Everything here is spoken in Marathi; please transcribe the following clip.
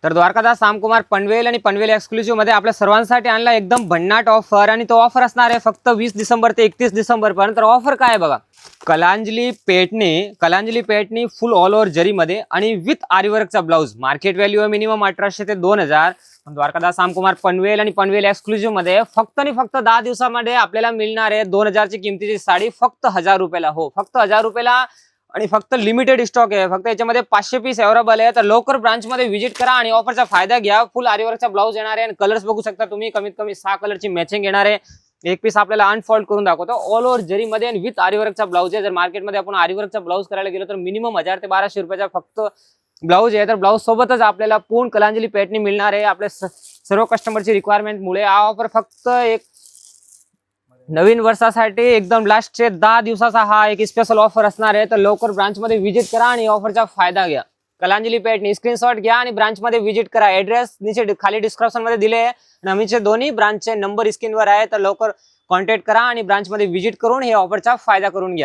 तर द्वारकादास रामकुमार पनवेल आणि पनवेल एक्सक्लुसिव्ह मध्ये आपल्या सर्वांसाठी आणला एकदम भन्नाट ऑफर, आणि तो ऑफर असणार आहे फक्त 20 डिसेंबर ते 31 डिसेंबर पर्यंत. तर ऑफर काय आहे बघा, कलांजली पेटणी फुल ऑल ओव्हर जरीमध्ये आणि विथ आरीवर्कचा ब्लाऊज. मार्केट व्हॅल्यू आहे मिनिमम 1800 ते 2000. द्वारकादास रामकुमार पनवेल आणि पनवेल एक्सक्लुसिव्ह मध्ये फक्त आणि फक्त 10 दिवसामध्ये आपल्याला मिळणार आहे 2000 ची किमतीची साडी फक्त 1000 रुपयाला. हो, फक्त 1000 रुपयाला, आणि फक्त लिमिटेड स्टॉक आहे. फक्त याच्यामध्ये 500 पीस अवेलेबल आहे. तर लवकर ब्रांच मध्ये व्हिजिट करा आणि ऑफरचा फायदा घ्या. फुल आरीवर्कचा ब्लाऊज येणार आहे आणि कलर्स बघू शकता तुम्ही, कमीत कमी 6 कलरची मॅचिंग येणार आहे. एक पीस आपल्याला अनफोल्ड करून दाखवतो. ऑल ओव्हर जरीमध्ये आणि विथ आरीवर्कचा ब्लाऊज आहे. जर मार्केटमध्ये आपण आरीवर्कचा ब्लाऊज करायला गेलो तर मिनिमम 1000 ते 1200 रुपयाचा फक्त ब्लाऊज आहे. तर ब्लाऊज सोबतच आपल्याला पूर्ण कलांजली पेटणी मिळणार आहे. आपल्या सर्व कस्टमरची रिक्वायरमेंट मुळे हा ऑफर फक्त एक नवीन वर्षासाठी एकदम लास्टचे 10 दिवसाचा हा एक स्पेशल ऑफर असणार आहे. तर लवकर ब्रांच मध्ये व्हिजिट करा आणि ऑफरचा फायदा घ्या. कलांजली पेटणी स्क्रीनशॉट घ्या आणि ब्रांच मध्ये व्हिजिट करा. ऍड्रेस नीचे खाली डिस्क्रिप्शन मध्ये दिले आहे आणि आमचे दोन्ही ब्रांचचे नंबर स्क्रीनवर आहे. तर लवकर कॉन्टॅक्ट करा आणि ब्रांच मध्ये व्हिजिट करून हे ऑफरचा फायदा करून घ्या.